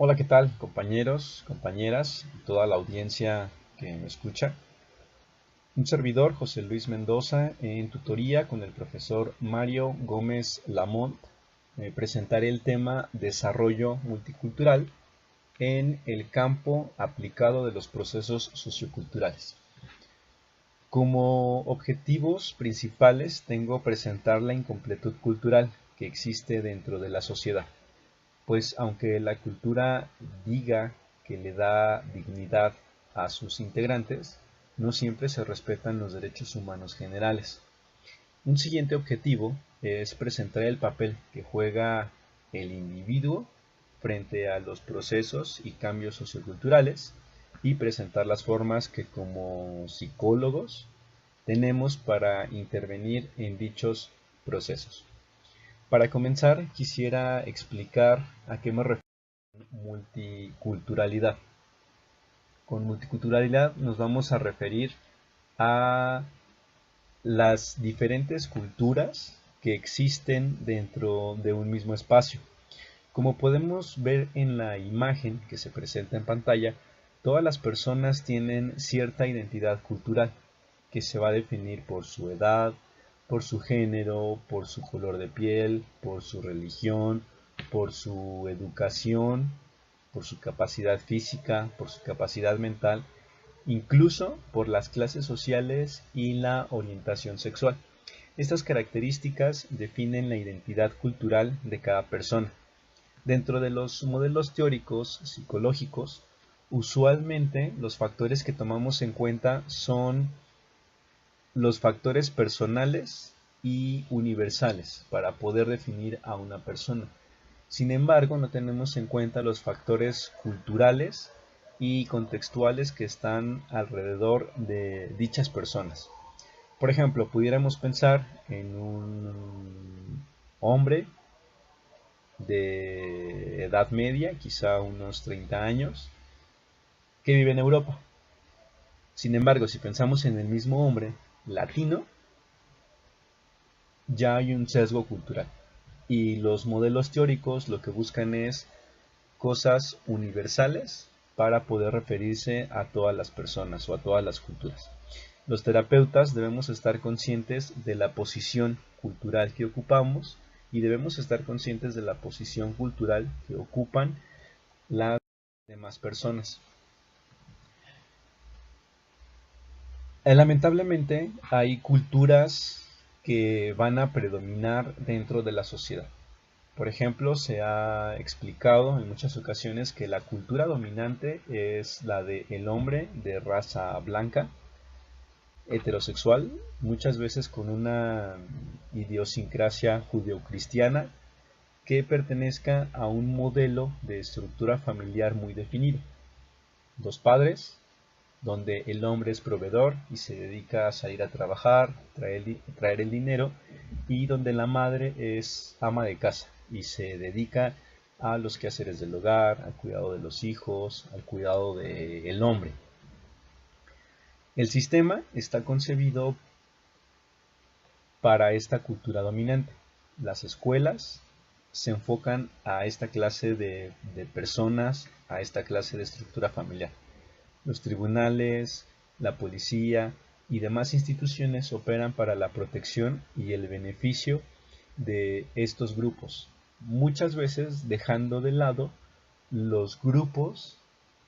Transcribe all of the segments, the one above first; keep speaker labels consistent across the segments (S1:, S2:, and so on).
S1: Hola, ¿qué tal, compañeros, compañeras y toda la audiencia que me escucha? Un servidor, José Luis Mendoza, en tutoría con el profesor Mario Gómez Lamont, presentaré el tema Desarrollo multicultural en el campo aplicado de los procesos socioculturales. Como objetivos principales tengo presentar la incompletud cultural que existe dentro de la sociedad. Pues aunque la cultura diga que le da dignidad a sus integrantes, no siempre se respetan los derechos humanos generales. Un siguiente objetivo es presentar el papel que juega el individuo frente a los procesos y cambios socioculturales y presentar las formas que como psicólogos tenemos para intervenir en dichos procesos. Para comenzar, quisiera explicar a qué me refiero con multiculturalidad. Con multiculturalidad nos vamos a referir a las diferentes culturas que existen dentro de un mismo espacio. Como podemos ver en la imagen que se presenta en pantalla, todas las personas tienen cierta identidad cultural que se va a definir por su edad, por su género, por su color de piel, por su religión, por su educación, por su capacidad física, por su capacidad mental, incluso por las clases sociales y la orientación sexual. Estas características definen la identidad cultural de cada persona. Dentro de los modelos teóricos psicológicos, usualmente los factores que tomamos en cuenta son los factores personales y universales para poder definir a una persona. Sin embargo, no tenemos en cuenta los factores culturales y contextuales que están alrededor de dichas personas. Por ejemplo, pudiéramos pensar en un hombre de edad media, quizá unos 30 años, que vive en Europa. Sin embargo, si pensamos en el mismo hombre latino, ya hay un sesgo cultural. Y los modelos teóricos lo que buscan es cosas universales para poder referirse a todas las personas o a todas las culturas. Los terapeutas debemos estar conscientes de la posición cultural que ocupamos y debemos estar conscientes de la posición cultural que ocupan las demás personas. Lamentablemente hay culturas que van a predominar dentro de la sociedad. Por ejemplo, se ha explicado en muchas ocasiones que la cultura dominante es la del hombre de raza blanca, heterosexual, muchas veces con una idiosincrasia judeocristiana que pertenezca a un modelo de estructura familiar muy definido. Dos padres, donde el hombre es proveedor y se dedica a salir a trabajar, traer el dinero, y donde la madre es ama de casa y se dedica a los quehaceres del hogar, al cuidado de los hijos, al cuidado del hombre. El sistema está concebido para esta cultura dominante. Las escuelas se enfocan a esta clase de personas, a esta clase de estructura familiar. Los tribunales, la policía y demás instituciones operan para la protección y el beneficio de estos grupos, muchas veces dejando de lado los grupos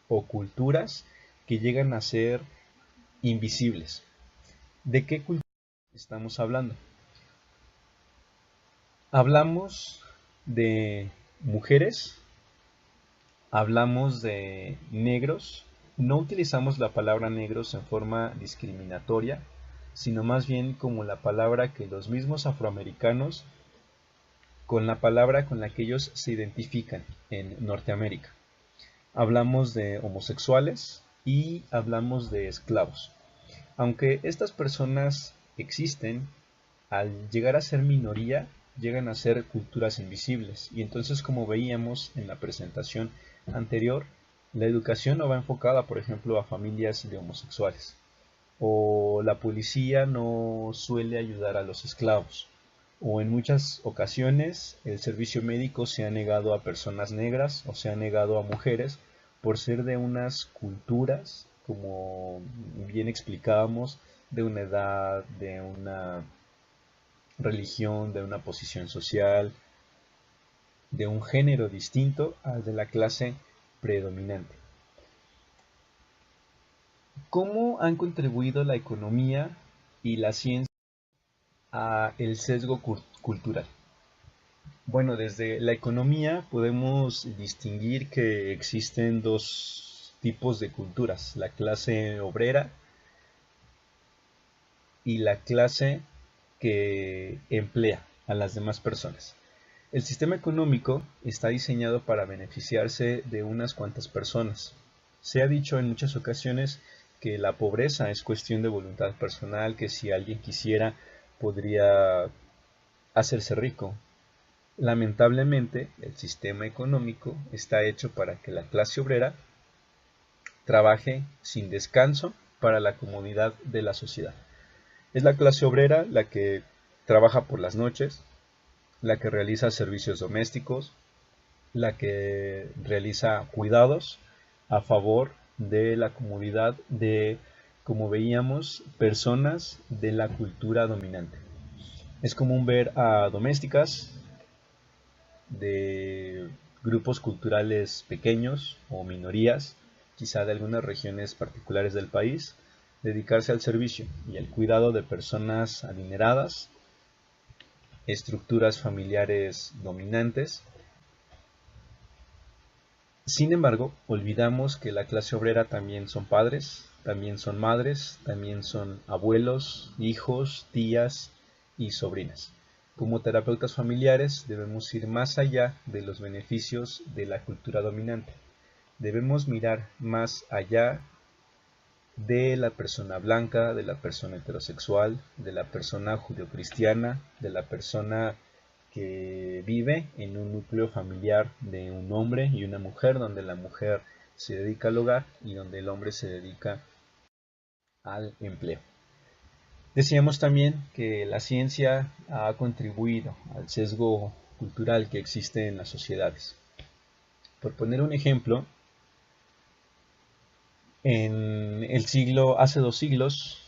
S1: o culturas que llegan a ser invisibles. ¿De qué cultura estamos hablando? Hablamos de mujeres, hablamos de negros. No utilizamos la palabra negros en forma discriminatoria, sino más bien como la palabra que los mismos afroamericanos, con la palabra con la que ellos se identifican en Norteamérica. Hablamos de homosexuales y hablamos de esclavos. Aunque estas personas existen, al llegar a ser minoría, llegan a ser culturas invisibles. Y entonces, como veíamos en la presentación anterior, la educación no va enfocada, por ejemplo, a familias de homosexuales. O la policía no suele ayudar a los esclavos. o en muchas ocasiones el servicio médico se ha negado a personas negras o se ha negado a mujeres por ser de unas culturas, como bien explicábamos, de una edad, de una religión, de una posición social, de un género distinto al de la clase predominante. ¿Cómo han contribuido la economía y la ciencia a el sesgo cultural? Bueno, desde la economía podemos distinguir que existen dos tipos de culturas, la clase obrera y la clase que emplea a las demás personas. El sistema económico está diseñado para beneficiarse de unas cuantas personas. Se ha dicho en muchas ocasiones que la pobreza es cuestión de voluntad personal, que si alguien quisiera podría hacerse rico. Lamentablemente, el sistema económico está hecho para que la clase obrera trabaje sin descanso para la comodidad de la sociedad. Es la clase obrera la que trabaja por las noches, la que realiza servicios domésticos, la que realiza cuidados a favor de la comodidad de, como veíamos, personas de la cultura dominante. Es común ver a domésticas de grupos culturales pequeños o minorías, quizá de algunas regiones particulares del país, dedicarse al servicio y al cuidado de personas adineradas, estructuras familiares dominantes. Sin embargo, olvidamos que la clase obrera también son padres, también son madres, también son abuelos, hijos, tías y sobrinas. Como terapeutas familiares debemos ir más allá de los beneficios de la cultura dominante. Debemos mirar más allá de la persona blanca, de la persona heterosexual, de la persona judeocristiana, de la persona que vive en un núcleo familiar de un hombre y una mujer, donde la mujer se dedica al hogar y donde el hombre se dedica al empleo. Decíamos también que la ciencia ha contribuido al sesgo cultural que existe en las sociedades. Por poner un ejemplo, hace 2 siglos,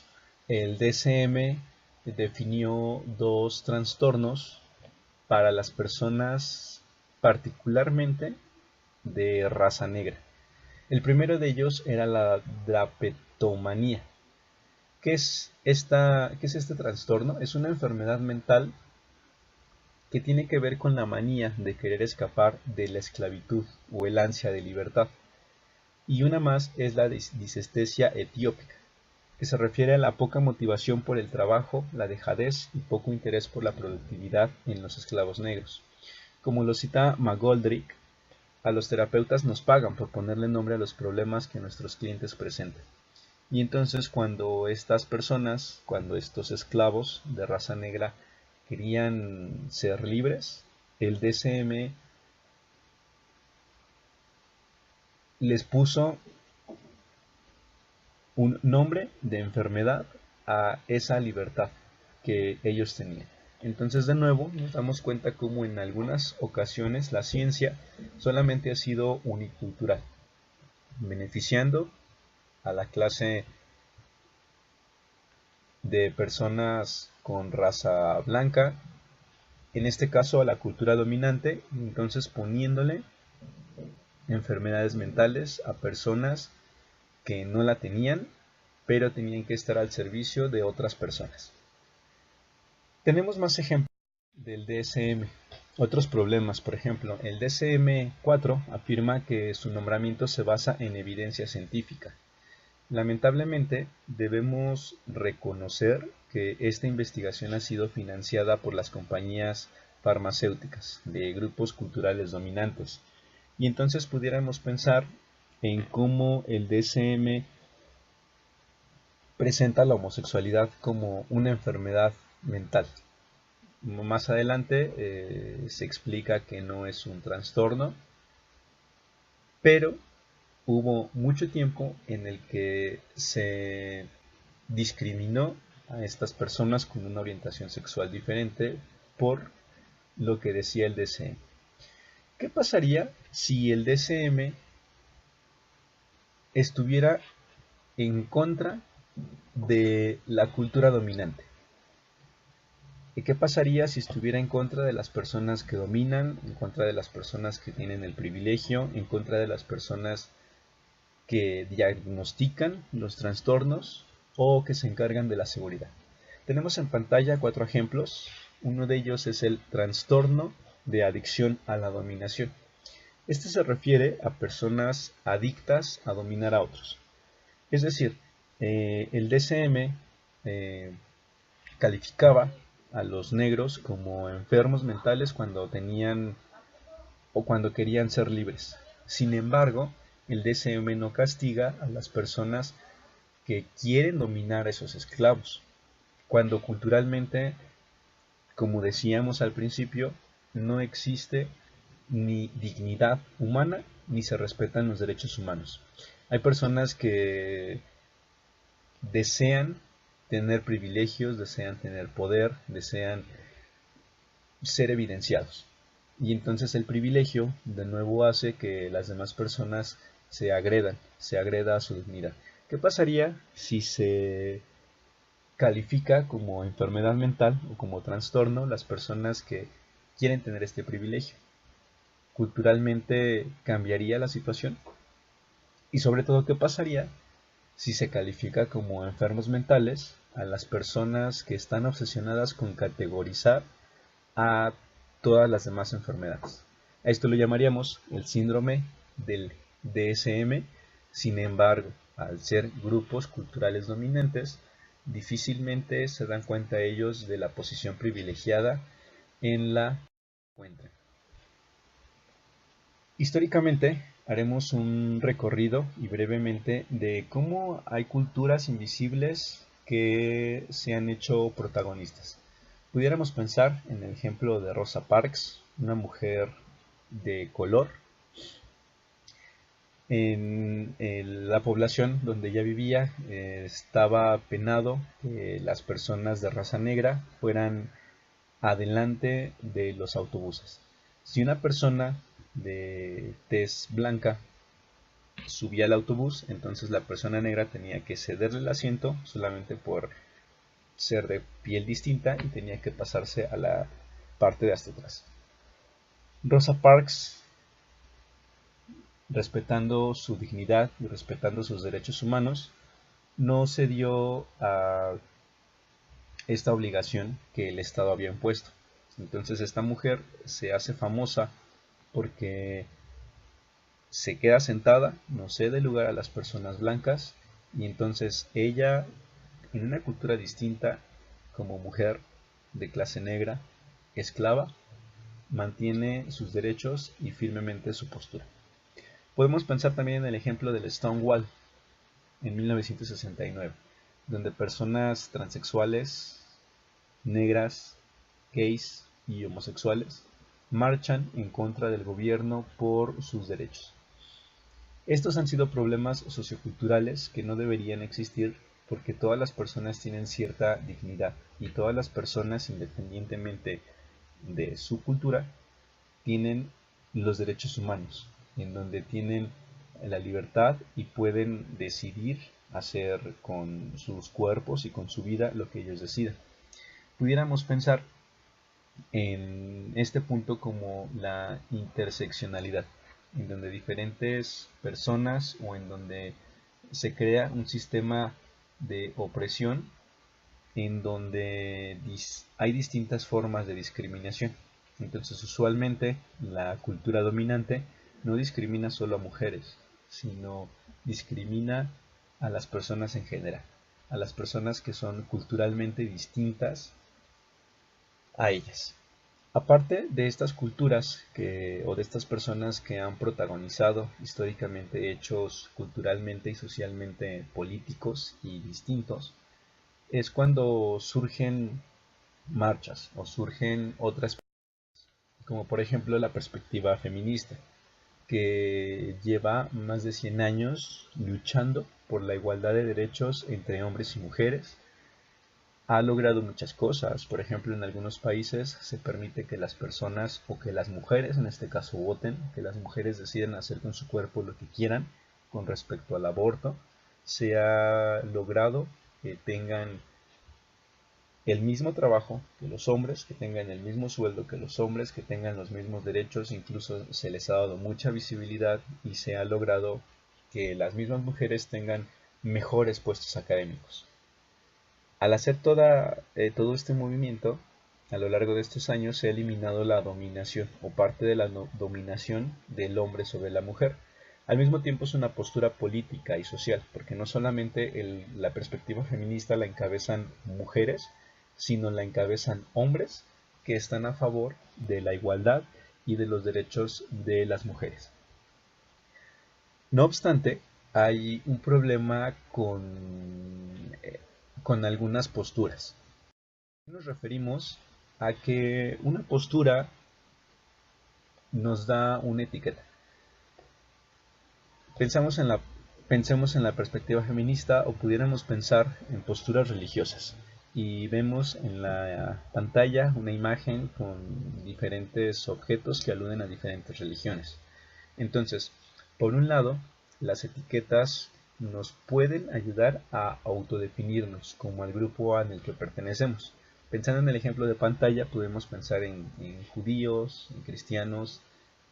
S1: el DSM definió dos trastornos para las personas particularmente de raza negra. El primero de ellos era la drapetomanía. ¿Qué es este trastorno? Es una enfermedad mental que tiene que ver con la manía de querer escapar de la esclavitud o el ansia de libertad. Y una más es la disestesia etiópica, que se refiere a la poca motivación por el trabajo, la dejadez y poco interés por la productividad en los esclavos negros. Como lo cita McGoldrick, a los terapeutas nos pagan por ponerle nombre a los problemas que nuestros clientes presentan. Y entonces cuando estos esclavos de raza negra querían ser libres, el DSM les puso un nombre de enfermedad a esa libertad que ellos tenían. Entonces de nuevo nos damos cuenta cómo en algunas ocasiones la ciencia solamente ha sido unicultural, beneficiando a la clase de personas con raza blanca, en este caso a la cultura dominante, entonces poniéndole enfermedades mentales a personas que no la tenían, pero tenían que estar al servicio de otras personas. Tenemos más ejemplos del DSM. Otros problemas, por ejemplo, el DSM-4 afirma que su nombramiento se basa en evidencia científica. Lamentablemente, debemos reconocer que esta investigación ha sido financiada por las compañías farmacéuticas de grupos culturales dominantes. Y entonces pudiéramos pensar en cómo el DSM presenta la homosexualidad como una enfermedad mental. Más adelante se explica que no es un trastorno, pero hubo mucho tiempo en el que se discriminó a estas personas con una orientación sexual diferente por lo que decía el DSM. ¿Qué pasaría si el DSM estuviera en contra de la cultura dominante? ¿Y qué pasaría si estuviera en contra de las personas que dominan, en contra de las personas que tienen el privilegio, en contra de las personas que diagnostican los trastornos o que se encargan de la seguridad? Tenemos en pantalla 4 ejemplos. Uno de ellos es el trastorno de adicción a la dominación. Este se refiere a personas adictas a dominar a otros. Es decir, el DSM calificaba a los negros como enfermos mentales cuando tenían o cuando querían ser libres. Sin embargo, el DSM no castiga a las personas que quieren dominar a esos esclavos, cuando culturalmente, como decíamos al principio, no existe ni dignidad humana ni se respetan los derechos humanos. Hay personas que desean tener privilegios, desean tener poder, desean ser evidenciados. Y entonces el privilegio de nuevo hace que las demás personas se agreda a su dignidad. ¿Qué pasaría si se califica como enfermedad mental o como trastorno las personas que quieren tener este privilegio? ¿Culturalmente cambiaría la situación? Y sobre todo, ¿qué pasaría si se califica como enfermos mentales a las personas que están obsesionadas con categorizar a todas las demás enfermedades? A esto lo llamaríamos el síndrome del DSM. Sin embargo, al ser grupos culturales dominantes, difícilmente se dan cuenta ellos de la posición privilegiada en la cuenta. Históricamente, haremos un recorrido y brevemente de cómo hay culturas invisibles que se han hecho protagonistas. Pudiéramos pensar en el ejemplo de Rosa Parks, una mujer de color. En la población donde ella vivía estaba penado que las personas de raza negra fueran adelante de los autobuses. Si una persona de tez blanca subía al autobús, entonces la persona negra tenía que cederle el asiento solamente por ser de piel distinta y tenía que pasarse a la parte de hasta atrás. Rosa Parks, respetando su dignidad y respetando sus derechos humanos, no cedió a esta obligación que el Estado había impuesto. Entonces esta mujer se hace famosa porque se queda sentada, no cede lugar a las personas blancas, y entonces ella, en una cultura distinta, como mujer de clase negra, esclava, mantiene sus derechos y firmemente su postura. Podemos pensar también en el ejemplo del Stonewall en 1969, donde personas transexuales, negras, gays y homosexuales marchan en contra del gobierno por sus derechos. Estos han sido problemas socioculturales que no deberían existir porque todas las personas tienen cierta dignidad y todas las personas, independientemente de su cultura, tienen los derechos humanos, en donde tienen la libertad y pueden decidir hacer con sus cuerpos y con su vida lo que ellos decidan. Pudiéramos pensar en este punto como la interseccionalidad, en donde diferentes personas o en donde se crea un sistema de opresión en donde hay distintas formas de discriminación. Entonces, usualmente la cultura dominante no discrimina solo a mujeres, sino discrimina a las personas en general, a las personas que son culturalmente distintas a ellas. Aparte de estas culturas o de estas personas que han protagonizado históricamente hechos culturalmente y socialmente políticos y distintos, es cuando surgen marchas o surgen otras, como por ejemplo la perspectiva feminista, que lleva más de 100 años luchando por la igualdad de derechos entre hombres y mujeres, ha logrado muchas cosas. Por ejemplo, en algunos países se permite que las personas o que las mujeres, en este caso, voten, que las mujeres deciden hacer con su cuerpo lo que quieran con respecto al aborto. Se ha logrado que tengan el mismo trabajo que los hombres, que tengan el mismo sueldo que los hombres, que tengan los mismos derechos, incluso se les ha dado mucha visibilidad y se ha logrado que las mismas mujeres tengan mejores puestos académicos. Al hacer todo este movimiento, a lo largo de estos años se ha eliminado la dominación o parte de la dominación del hombre sobre la mujer. Al mismo tiempo es una postura política y social, porque no solamente la perspectiva feminista la encabezan mujeres, sino la encabezan hombres que están a favor de la igualdad y de los derechos de las mujeres. No obstante, hay un problema con algunas posturas. Nos referimos a que una postura nos da una etiqueta. Pensemos en la perspectiva feminista o pudiéramos pensar en posturas religiosas. Y vemos en la pantalla una imagen con diferentes objetos que aluden a diferentes religiones. Entonces, por un lado, las etiquetas nos pueden ayudar a autodefinirnos como al grupo al que pertenecemos. Pensando en el ejemplo de pantalla, podemos pensar en judíos, en cristianos,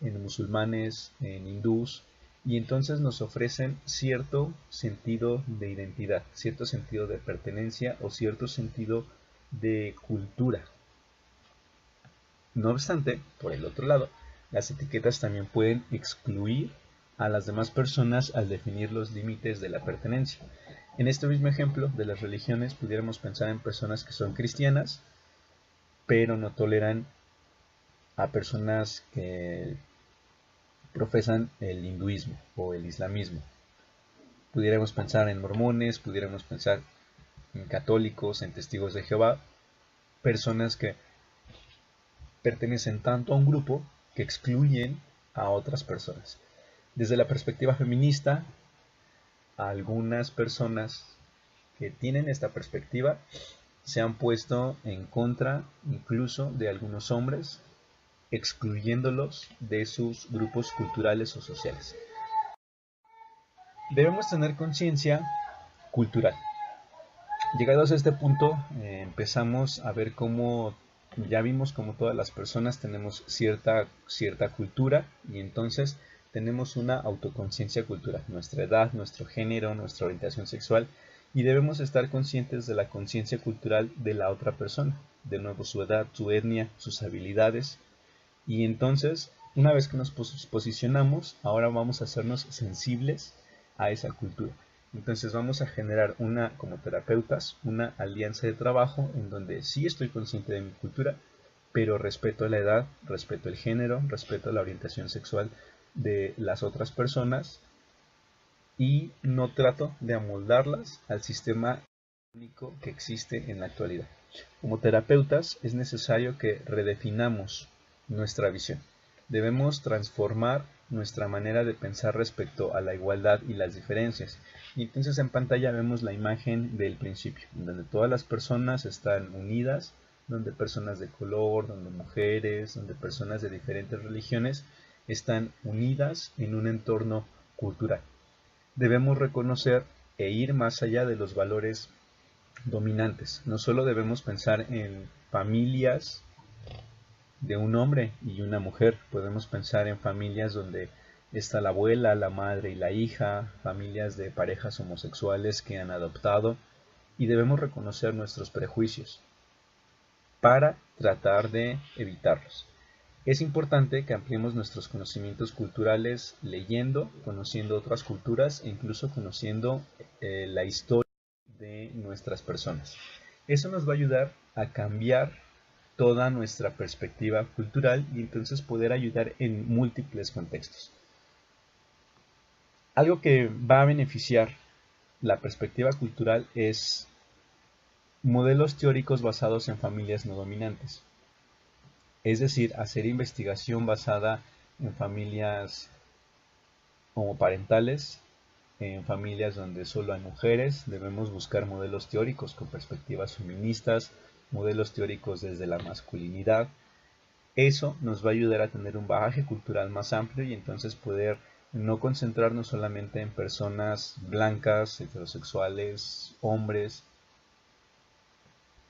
S1: en musulmanes, en hindús, y entonces nos ofrecen cierto sentido de identidad, cierto sentido de pertenencia o cierto sentido de cultura. No obstante, por el otro lado, las etiquetas también pueden excluir a las demás personas al definir los límites de la pertenencia. En este mismo ejemplo de las religiones pudiéramos pensar en personas que son cristianas, pero no toleran a personas que profesan el hinduismo o el islamismo. Pudiéramos pensar en mormones, pudiéramos pensar en católicos, en testigos de Jehová, personas que pertenecen tanto a un grupo que excluyen a otras personas. Desde la perspectiva feminista, algunas personas que tienen esta perspectiva se han puesto en contra incluso de algunos hombres, excluyéndolos de sus grupos culturales o sociales. Debemos tener conciencia cultural. Llegados a este punto, empezamos a ver cómo ya vimos como todas las personas tenemos cierta cultura y entonces tenemos una autoconciencia cultural, nuestra edad, nuestro género, nuestra orientación sexual, y debemos estar conscientes de la conciencia cultural de la otra persona, de nuevo su edad, su etnia, sus habilidades, y entonces una vez que nos posicionamos, ahora vamos a hacernos sensibles a esa cultura. Entonces vamos a generar como terapeutas, una alianza de trabajo en donde sí estoy consciente de mi cultura, pero respeto la edad, respeto el género, respeto la orientación sexual de las otras personas y no trato de amoldarlas al sistema único que existe en la actualidad. Como terapeutas es necesario que redefinamos nuestra visión. Debemos transformar nuestra manera de pensar respecto a la igualdad y las diferencias. Y entonces en pantalla vemos la imagen del principio, donde todas las personas están unidas, donde personas de color, donde mujeres, donde personas de diferentes religiones están unidas en un entorno cultural. Debemos reconocer e ir más allá de los valores dominantes. No solo debemos pensar en familias de un hombre y una mujer, podemos pensar en familias donde está la abuela, la madre y la hija, familias de parejas homosexuales que han adoptado, y debemos reconocer nuestros prejuicios para tratar de evitarlos. Es importante que ampliemos nuestros conocimientos culturales leyendo, conociendo otras culturas e incluso conociendo la historia de nuestras personas. Eso nos va a ayudar a cambiar toda nuestra perspectiva cultural y entonces poder ayudar en múltiples contextos. Algo que va a beneficiar la perspectiva cultural es modelos teóricos basados en familias no dominantes. Es decir, hacer investigación basada en familias homoparentales, en familias donde solo hay mujeres, debemos buscar modelos teóricos con perspectivas feministas, modelos teóricos desde la masculinidad. Eso nos va a ayudar a tener un bagaje cultural más amplio y entonces poder no concentrarnos solamente en personas blancas, heterosexuales, hombres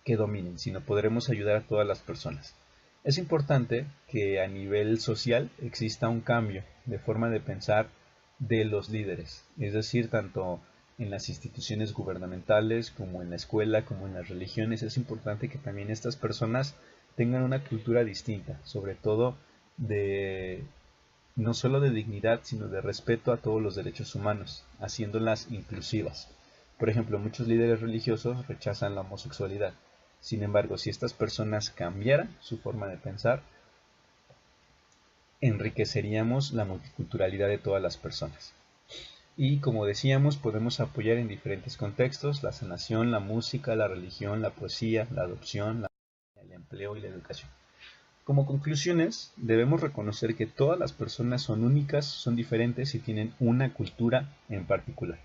S1: que dominen, sino podremos ayudar a todas las personas. Es importante que a nivel social exista un cambio de forma de pensar de los líderes, es decir, tanto en las instituciones gubernamentales como en la escuela, como en las religiones. Es importante que también estas personas tengan una cultura distinta, sobre todo de no solo de dignidad, sino de respeto a todos los derechos humanos, haciéndolas inclusivas. Por ejemplo, muchos líderes religiosos rechazan la homosexualidad. Sin embargo, si estas personas cambiaran su forma de pensar, enriqueceríamos la multiculturalidad de todas las personas. Y como decíamos, podemos apoyar en diferentes contextos: la sanación, la música, la religión, la poesía, la adopción, el empleo y la educación. Como conclusiones, debemos reconocer que todas las personas son únicas, son diferentes y tienen una cultura en particular.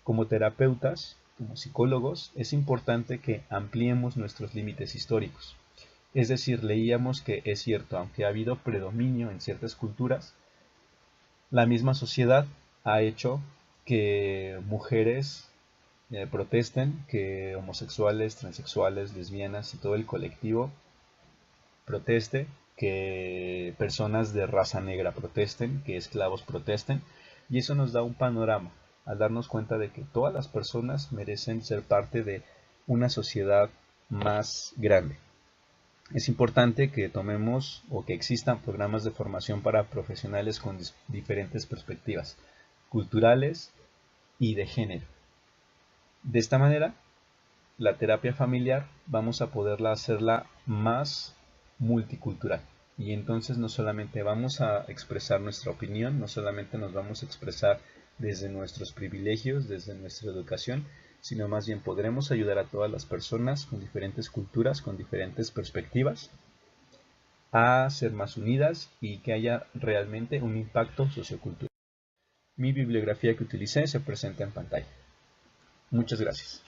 S1: Como terapeutas, como psicólogos, es importante que ampliemos nuestros límites históricos. Es decir, leíamos que es cierto, aunque ha habido predominio en ciertas culturas, la misma sociedad ha hecho que mujeres protesten, que homosexuales, transexuales, lesbianas y todo el colectivo proteste, que personas de raza negra protesten, que esclavos protesten, y eso nos da un panorama al darnos cuenta de que todas las personas merecen ser parte de una sociedad más grande. Es importante que tomemos o que existan programas de formación para profesionales con diferentes perspectivas culturales y de género. De esta manera, la terapia familiar vamos a poderla hacerla más multicultural. Y entonces no solamente vamos a expresar nuestra opinión, no solamente nos vamos a expresar desde nuestros privilegios, desde nuestra educación, sino más bien podremos ayudar a todas las personas con diferentes culturas, con diferentes perspectivas, a ser más unidas y que haya realmente un impacto sociocultural. Mi bibliografía que utilicé se presenta en pantalla. Muchas gracias.